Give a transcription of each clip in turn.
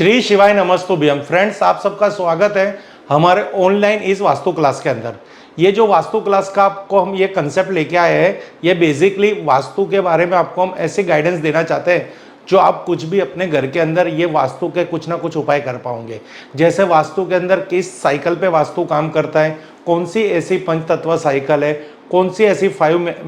श्री शिवाय नमस्तुभ्यम। फ्रेंड्स, आप सबका स्वागत है हमारे ऑनलाइन इस वास्तु क्लास के अंदर। ये जो वास्तु क्लास का आपको हम ये कंसेप्ट लेके आए हैं, ये बेसिकली वास्तु के बारे में आपको हम ऐसी गाइडेंस देना चाहते हैं जो आप कुछ भी अपने घर के अंदर ये वास्तु के कुछ ना कुछ उपाय कर पाओगे। जैसे वास्तु के अंदर किस साइकिल पे वास्तु काम करता है, कौन सी ऐसी पंच तत्व साइकिल है, कौन सी ऐसी 5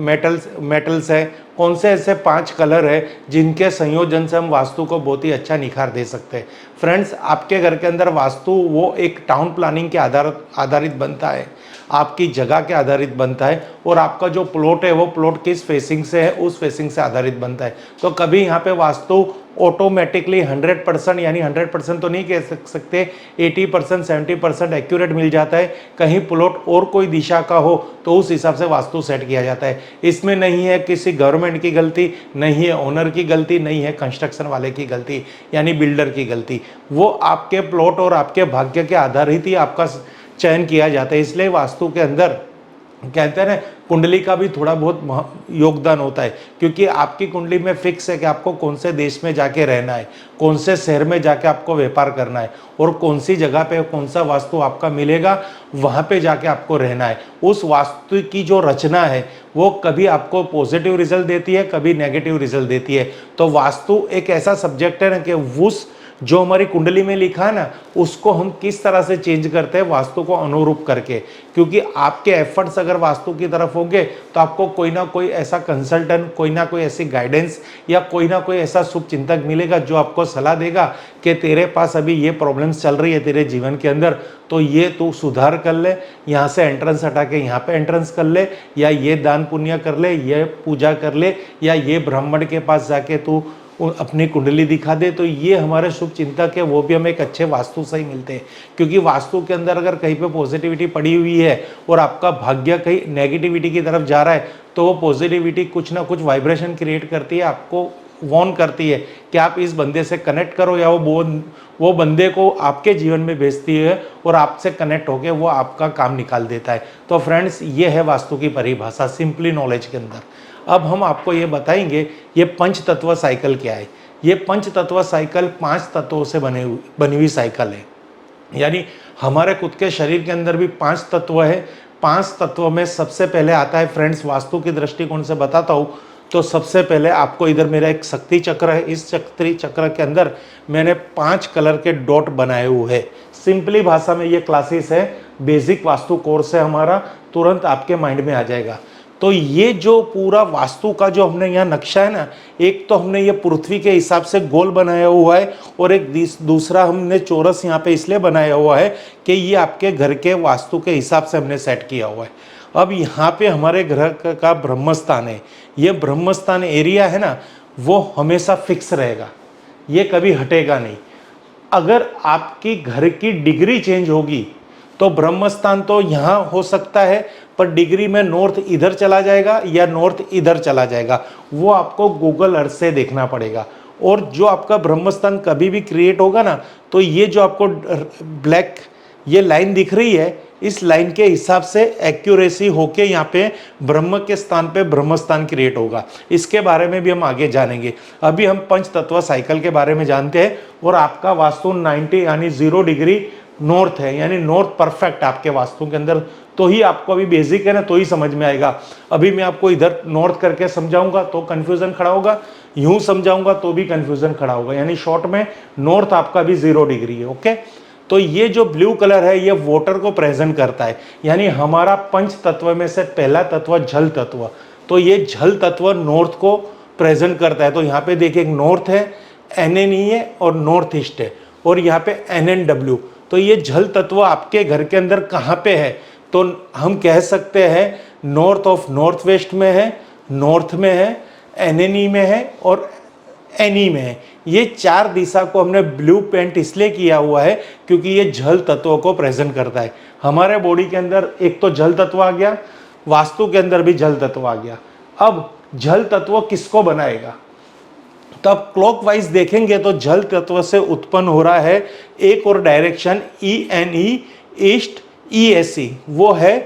मेटल्स है, कौन से ऐसे 5 कलर है जिनके संयोजन से हम वास्तु को बहुत ही अच्छा निखार दे सकते हैं। फ्रेंड्स, आपके घर के अंदर वास्तु वो एक टाउन प्लानिंग के आधारित बनता है, आपकी जगह के आधारित बनता है, और आपका जो प्लॉट है वो प्लॉट किस फेसिंग से है उस फेसिंग से आधारित बनता है। तो कभी यहाँ पे वास्तु ऑटोमेटिकली 100% यानी 100% तो नहीं कह सकते, 80% 70% एक्यूरेट मिल जाता है। कहीं प्लॉट और कोई दिशा का हो तो उस हिसाब से वास्तु सेट किया जाता है। इसमें नहीं है किसी गवर्नमेंट की गलती, नहीं है ओनर की गलती, नहीं है कंस्ट्रक्शन वाले की गलती यानी बिल्डर की गलती। वो आपके प्लॉट और आपके भाग्य के आधारित ही आपका चयन किया जाता है। इसलिए वास्तु के अंदर कहते हैं ना, कुंडली का भी थोड़ा बहुत योगदान होता है, क्योंकि आपकी कुंडली में फिक्स है कि आपको कौन से देश में जाके रहना है, कौन से शहर में जाके आपको व्यापार करना है, और कौन सी जगह पे कौन सा वास्तु आपका मिलेगा वहाँ पे जाके आपको रहना है। उस वास्तु की जो रचना है वो कभी आपको पॉजिटिव रिजल्ट देती है, कभी नेगेटिव रिजल्ट देती है। तो वास्तु एक ऐसा सब्जेक्ट है ना कि उस जो हमारी कुंडली में लिखा है ना, उसको हम किस तरह से चेंज करते हैं वास्तु को अनुरूप करके। क्योंकि आपके एफर्ट्स अगर वास्तु की तरफ होंगे तो आपको कोई ना कोई ऐसा कंसल्टेंट, कोई ना कोई ऐसी गाइडेंस या कोई ना कोई ऐसा शुभ चिंतक मिलेगा जो आपको सलाह देगा कि तेरे पास अभी ये प्रॉब्लम्स चल रही है तेरे जीवन के अंदर, तो ये तू सुधार कर ले, यहाँ से एंट्रेंस हटा के यहाँ पे एंट्रेंस कर ले, या ये दान पुण्य कर ले, ये पूजा कर ले, या ये ब्राह्मण के पास जाके तू अपनी कुंडली दिखा दे। तो ये हमारे शुभ चिंतक है, वो भी हमें एक अच्छे वास्तु से ही मिलते हैं। क्योंकि वास्तु के अंदर अगर कहीं पे पॉजिटिविटी पड़ी हुई है और आपका भाग्य कहीं नेगेटिविटी की तरफ जा रहा है, तो वो पॉजिटिविटी कुछ ना कुछ वाइब्रेशन क्रिएट करती है, आपको वॉर्न करती है कि आप इस बंदे से कनेक्ट करो, या वो बंदे को आपके जीवन में भेजती है और आपसे कनेक्ट होकर वो आपका काम निकाल देता है। तो फ्रेंड्स, ये है वास्तु की परिभाषा सिंपली नॉलेज के अंदर। अब हम आपको ये बताएंगे ये पंच तत्व साइकिल क्या है। ये पंच तत्व साइकिल 5 तत्वों से बनी हुई साइकिल है। यानी हमारे खुद के शरीर के अंदर भी 5 तत्व है। 5 तत्वों में सबसे पहले आता है, फ्रेंड्स वास्तु की दृष्टिकोण से बताता हूँ तो सबसे पहले आपको इधर मेरा एक शक्ति चक्र है। इस शक्ति चक्र के अंदर मैंने 5 कलर के डॉट बनाए हुए हैं। सिंपली भाषा में ये क्लासेस है, बेसिक वास्तु कोर्स है हमारा, तुरंत आपके माइंड में आ जाएगा। तो ये जो पूरा वास्तु का जो हमने यहाँ नक्शा है ना, एक तो हमने ये पृथ्वी के हिसाब से गोल बनाया हुआ है, और एक दूसरा हमने चौरस यहाँ पे इसलिए बनाया हुआ है कि ये आपके घर के वास्तु के हिसाब से हमने सेट किया हुआ है। अब यहाँ पे हमारे घर का ब्रह्मस्थान है। ये ब्रह्मस्थान एरिया है ना, वो हमेशा फिक्स रहेगा, ये कभी हटेगा नहीं। अगर आपकी घर की डिग्री चेंज होगी तो ब्रह्मस्थान तो यहाँ हो सकता है, पर डिग्री में नॉर्थ इधर चला जाएगा या नॉर्थ इधर चला जाएगा, वो आपको गूगल अर्थ से देखना पड़ेगा। और जो आपका ब्रह्मस्थान कभी भी क्रिएट होगा ना, तो ये जो आपको ब्लैक ये लाइन दिख रही है, इस लाइन के हिसाब से एक्यूरेसी होके यहाँ पे ब्रह्म के स्थान पे ब्रह्मस्थान क्रिएट होगा। इसके बारे में भी हम आगे जानेंगे। अभी हम पंच तत्व साइकिल के बारे में जानते हैं। और आपका वास्तु 90 यानी 0 डिग्री नॉर्थ है, यानी नॉर्थ परफेक्ट आपके वास्तु के अंदर, तो ही आपको अभी बेसिक है ना, तो ही समझ में आएगा। अभी मैं आपको इधर नॉर्थ करके समझाऊंगा तो कंफ्यूजन खड़ा होगा, यूं समझाऊंगा तो भी कंफ्यूजन खड़ा होगा। यानी शॉर्ट में नॉर्थ आपका भी 0 डिग्री है। ओके, तो ये जो ब्लू कलर है ये वाटर को प्रेजेंट करता है। यानी हमारा पंच तत्व में से पहला तत्व जल तत्व, तो ये जल तत्व नॉर्थ को प्रेजेंट करता है। तो यहाँ पे देखिए नॉर्थ है, NNE है और नॉर्थ ईस्ट है, और यहाँ पे NNW। तो ये जल तत्व आपके घर के अंदर कहाँ पे है, तो हम कह सकते हैं नॉर्थ ऑफ नॉर्थ वेस्ट में है, नॉर्थ में है, NNE में है और NE में है। ये 4 दिशा को हमने ब्लू पेंट इसलिए किया हुआ है क्योंकि ये जल तत्वों को प्रेजेंट करता है। हमारे बॉडी के अंदर एक तो जल तत्व आ गया, वास्तु के अंदर भी जल तत्व आ गया। अब जल तत्व किसको बनाएगा, तो अब क्लॉकवाइज देखेंगे तो जल तत्व से उत्पन्न हो रहा है एक और डायरेक्शन ENE ईस्ट ESE, वो है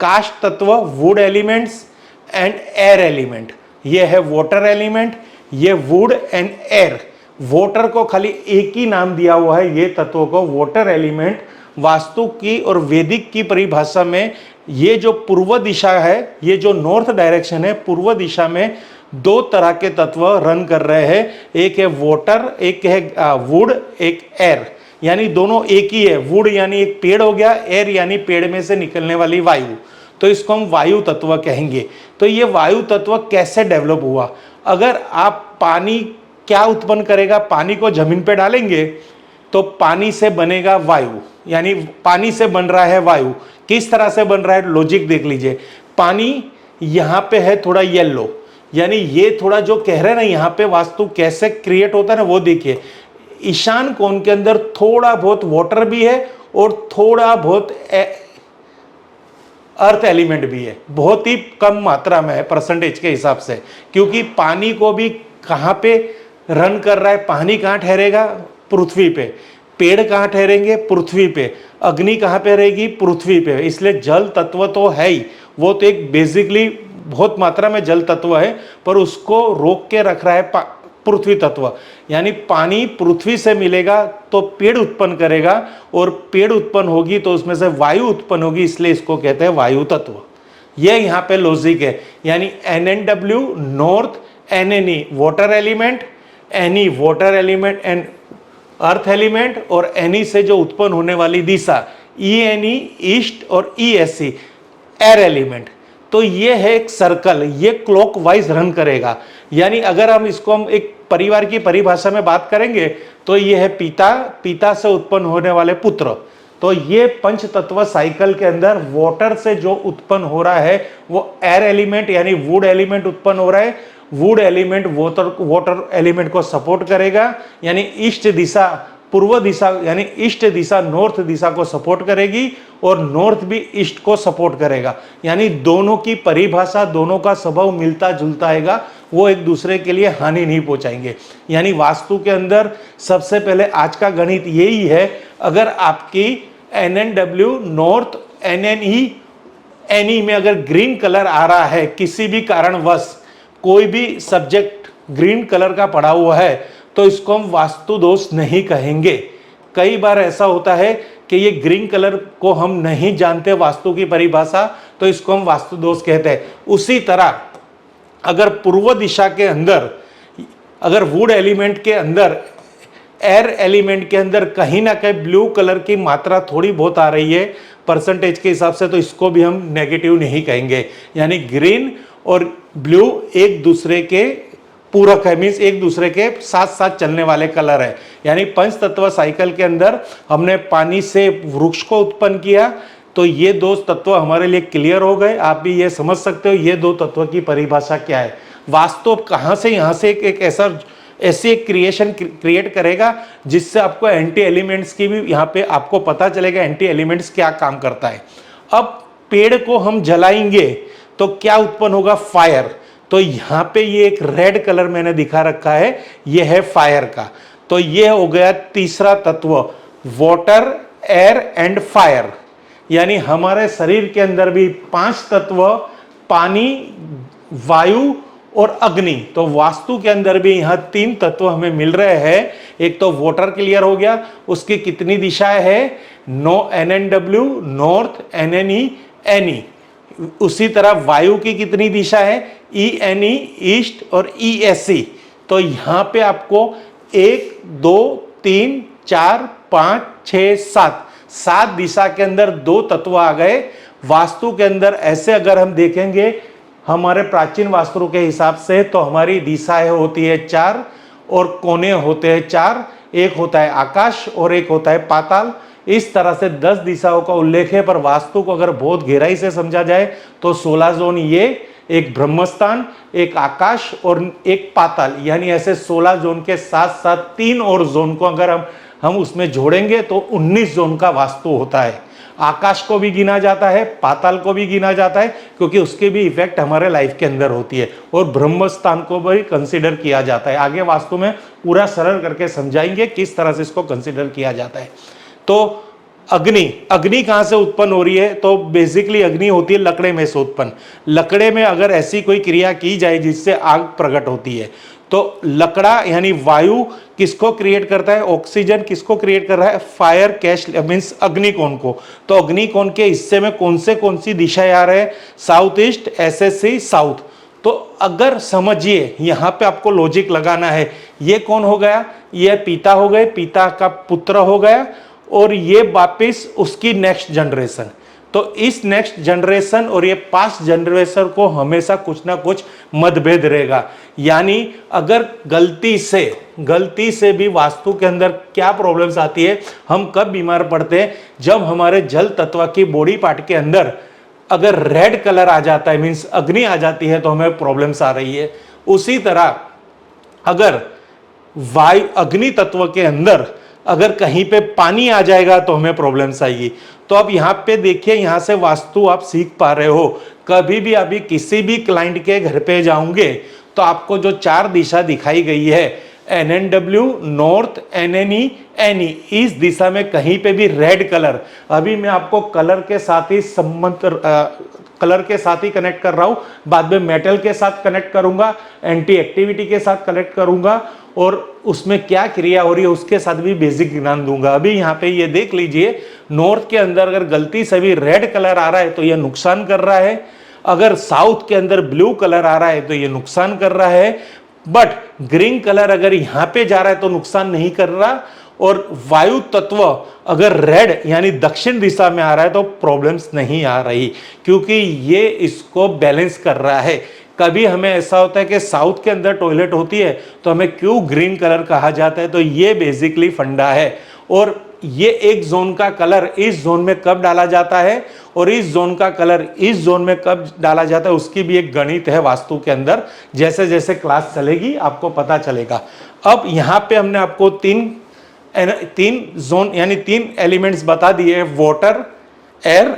काष्ठ तत्व, would elements and air element. ये है वाटर एलिमेंट, ये वुड एंड एयर, वाटर को खाली एक ही नाम दिया हुआ है, ये तत्वों को वाटर एलिमेंट। वास्तु की और वैदिक की परिभाषा में ये जो पूर्व दिशा है, ये जो नॉर्थ डायरेक्शन है, पूर्व दिशा में दो तरह के तत्व रन कर रहे हैं। एक है वाटर, एक है वुड, एक एयर, यानी दोनों एक ही है। वुड यानी एक पेड़ हो गया, एयर यानी पेड़ में से निकलने वाली वायु, तो इसको हम वायु तत्व कहेंगे। तो ये वायु तत्व कैसे डेवलप हुआ? अगर आप पानी क्या उत्पन्न करेगा, पानी को जमीन पे डालेंगे तो पानी से बनेगा वायु, यानी पानी से बन रहा है वायु। किस तरह से बन रहा है, लॉजिक देख लीजिए। पानी यहाँ पे है थोड़ा येलो, यानी ये थोड़ा जो कह रहे हैं ना यहाँ पे वास्तु कैसे क्रिएट होता है ना, वो देखिए। ईशान कोण के अंदर थोड़ा बहुत वाटर भी है और थोड़ा बहुत अर्थ एलिमेंट भी है, बहुत ही कम मात्रा में है परसेंटेज के हिसाब से। क्योंकि पानी को भी कहाँ पे रन कर रहा है, पानी कहाँ ठहरेगा, पृथ्वी पे। पेड़ कहाँ ठहरेंगे, पृथ्वी पे। अग्नि कहाँ पे रहेगी, पृथ्वी पे। इसलिए जल तत्व तो है ही, वो तो एक बेसिकली बहुत मात्रा में जल तत्व है, पर उसको रोक के रख रहा है पृथ्वी तत्व। यानी पानी पृथ्वी से मिलेगा तो पेड़ उत्पन्न करेगा, और पेड़ उत्पन्न होगी तो उसमें से वायु उत्पन्न होगी, इसलिए इसको कहते हैं वायु तत्व। ये यहाँ पे लॉजिक है। यानी NNW north, NNE water element, NE water element and earth element, और NE से जो उत्पन्न होने वाली दिशा ENE ईस्ट और ESC एयर एलिमेंट। तो ये है एक सर्कल, ये क्लॉकवाइज रन करेगा। यानी अगर हम इसको हम एक परिवार की परिभाषा में बात करेंगे तो ये है पिता, पिता से उत्पन्न होने वाले पुत्र। तो ये पंच तत्व साइकिल के अंदर वाटर से जो उत्पन्न हो रहा है वो एयर एलिमेंट यानी वुड एलिमेंट उत्पन्न हो रहा है। वुड एलिमेंट वाटर एलिमेंट को सपोर्ट करेगा, यानी ईस्ट दिशा, पूर्व दिशा यानी ईस्ट दिशा नॉर्थ दिशा को सपोर्ट करेगी, और नॉर्थ भी ईस्ट को सपोर्ट करेगा। यानी दोनों की परिभाषा, दोनों का स्वभाव मिलता जुलता आएगा, वो एक दूसरे के लिए हानि नहीं पहुंचाएंगे। यानी वास्तु के अंदर सबसे पहले आज का गणित यही है, अगर आपकी NNW नॉर्थ, NNE NE में अगर ग्रीन कलर आ रहा है, किसी भी कारणवश कोई भी सब्जेक्ट ग्रीन कलर का पड़ा हुआ है, तो इसको हम वास्तु दोष नहीं कहेंगे। कई बार ऐसा होता है कि ये ग्रीन कलर को हम नहीं जानते वास्तु की परिभाषा, तो इसको हम वास्तु दोष कहते हैं। उसी तरह अगर पूर्व दिशा के अंदर, अगर वुड एलिमेंट के अंदर, एयर एलिमेंट के अंदर कहीं ना कहीं ब्लू कलर की मात्रा थोड़ी बहुत आ रही है परसेंटेज के हिसाब से, तो इसको भी हम नेगेटिव नहीं कहेंगे। यानी ग्रीन और ब्लू एक दूसरे के पूरक है, मीन्स एक दूसरे के साथ साथ चलने वाले कलर है। यानी पंच तत्व साइकिल के अंदर हमने पानी से वृक्ष को उत्पन्न किया, तो ये दो तत्व हमारे लिए क्लियर हो गए। आप भी ये समझ सकते हो ये दो तत्व की परिभाषा क्या है। वास्तु कहाँ से यहाँ से एक ऐसी एक क्रिएशन क्रिएट करेगा जिससे आपको एंटी एलिमेंट्स की भी यहाँ पे आपको पता चलेगा एंटी एलिमेंट्स क्या काम करता है। अब पेड़ को हम जलाएंगे तो क्या उत्पन्न होगा, फायर। तो यहाँ पे ये एक रेड कलर मैंने दिखा रखा है, ये है फायर का। तो ये हो गया तीसरा तत्व, वाटर, एयर एंड फायर। यानी हमारे शरीर के अंदर भी 5 तत्व, पानी, वायु और अग्नि। तो वास्तु के अंदर भी यहाँ 3 तत्व हमें मिल रहे हैं। एक तो वाटर क्लियर हो गया, उसकी कितनी दिशाएं है, NNW नॉर्थ, NNE NE। उसी तरह वायु की कितनी दिशा है, ENE ईस्ट और ESC। तो यहाँ पे आपको 1 2 3 4 5 6 7 दिशा के अंदर 2 तत्व आ गए। वास्तु के अंदर ऐसे अगर हम देखेंगे हमारे प्राचीन वास्तु के हिसाब से, तो हमारी दिशाएं होती है 4 और कोने होते हैं 4। एक होता है आकाश और एक होता है पाताल। इस तरह से 10 दिशाओं का उल्लेख है, पर वास्तु को अगर बहुत गहराई से समझा जाए तो 16 जोन, ये एक ब्रह्मस्थान, एक आकाश और एक पाताल, यानी ऐसे 16 जोन के साथ साथ 3 और जोन को अगर हम उसमें जोड़ेंगे तो 19 जोन का वास्तु होता है। आकाश को भी गिना जाता है, पाताल को भी गिना जाता है, क्योंकि उसके भी इफेक्ट हमारे लाइफ के अंदर होती है, और ब्रह्मस्थान को भी कंसीडर किया जाता है। आगे वास्तु में पूरा सरल करके समझाएंगे किस तरह से इसको कंसीडर किया जाता है। तो अग्नि कहाँ से उत्पन्न हो रही है, तो बेसिकली अग्नि होती है लकड़े में से उत्पन्न। लकड़े में अगर ऐसी कोई क्रिया की जाए जिससे आग प्रकट होती है, तो लकड़ा यानी वायु किसको क्रिएट करता है, ऑक्सीजन किसको क्रिएट कर रहा है, फायर कैश मीन्स अग्निकोण को। तो अग्निकोण के हिस्से में कौन सी दिशाएं आ रहे हैं, साउथ ईस्ट, एसएससी साउथ। तो अगर समझिए यहां पे आपको लॉजिक लगाना है, ये कौन हो गया, ये पिता हो गए, पिता का पुत्र हो गया, और ये वापिस उसकी नेक्स्ट जनरेशन। तो इस नेक्स्ट जनरेशन और ये पास्ट जनरेशन को हमेशा कुछ ना कुछ मतभेद रहेगा। यानी अगर गलती से भी वास्तु के अंदर क्या प्रॉब्लम्स आती है, हम कब बीमार पड़ते हैं, जब हमारे जल तत्व की बॉडी पार्ट के अंदर अगर रेड कलर आ जाता है, मीन्स अग्नि आ जाती है, तो हमें प्रॉब्लम्स आ रही है। उसी तरह अगर वायु अग्नि तत्व के अंदर अगर कहीं पे पानी आ जाएगा तो हमें प्रॉब्लम्स आएगी। तो अब यहाँ पे देखिए, यहाँ से वास्तु आप सीख पा रहे हो। कभी भी अभी किसी भी क्लाइंट के घर पे जाओगे तो आपको जो 4 दिशा दिखाई गई है, NNW, नॉर्थ, NNE, NE, इस दिशा में कहीं पे भी रेड कलर, अभी मैं आपको कलर के साथ ही कलर के साथ ही कनेक्ट कर रहा हूं, बाद में मेटल के साथ कनेक्ट करूंगा, एंटी एक्टिविटी के साथ कनेक्ट करूंगा, और उसमें क्या क्रिया हो रही है उसके साथ भी बेसिक ज्ञान दूंगा। अभी यहाँ पे ये देख लीजिए, नॉर्थ के अंदर अगर गलती से भी रेड कलर आ रहा है तो ये नुकसान कर रहा है, अगर साउथ के अंदर ब्लू कलर आ रहा है तो ये नुकसान कर रहा है, बट ग्रीन कलर अगर यहाँ पे जा रहा है तो नुकसान नहीं कर रहा, और वायु तत्व अगर रेड यानी दक्षिण दिशा में आ रहा है तो प्रॉब्लम्स नहीं आ रही, क्योंकि ये इसको बैलेंस कर रहा है। कभी हमें ऐसा होता है कि साउथ के अंदर टॉयलेट होती है तो हमें क्यों ग्रीन कलर कहा जाता है, तो ये बेसिकली फंडा है। और ये एक जोन का कलर इस जोन में कब डाला जाता है और इस जोन का कलर इस जोन में कब डाला जाता है, उसकी भी एक गणित है वास्तु के अंदर। जैसे जैसे क्लास चलेगी आपको पता चलेगा। अब यहाँ पे हमने आपको तीन जोन यानी 3 एलिमेंट्स बता दिए, वाटर, एयर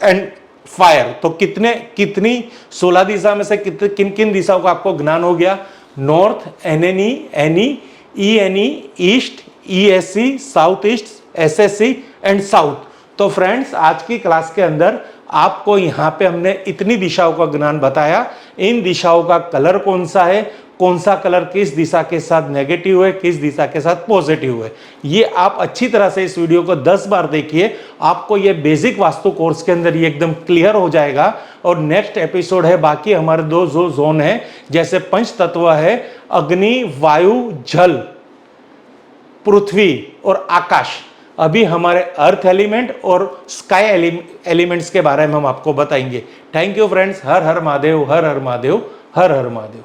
एंड फायर। तो कितनी 16 दिशा में से किन किन दिशाओं का आपको ज्ञान हो गया, north, NNE, NE, ENE, east, ESC, south east, SSC and south. तो फ्रेंड्स, आज की क्लास के अंदर आपको यहाँ पे हमने इतनी दिशाओं का ज्ञान बताया। इन दिशाओं का कलर कौन सा है, कौन सा कलर किस दिशा के साथ नेगेटिव है, किस दिशा के साथ पॉजिटिव है, ये आप अच्छी तरह से इस वीडियो को 10 बार देखिए। आपको ये बेसिक वास्तु कोर्स के अंदर ये एकदम क्लियर हो जाएगा। और नेक्स्ट एपिसोड है, बाकी हमारे 2 जो जोन है, जैसे पंच तत्व है, अग्नि, वायु, जल, पृथ्वी और आकाश। अभी हमारे अर्थ एलिमेंट और स्काई एलिमेंट्स के बारे में हम आपको बताएंगे। Thank you friends. Her her Mahadev, her her Mahadev, her her Mahadev.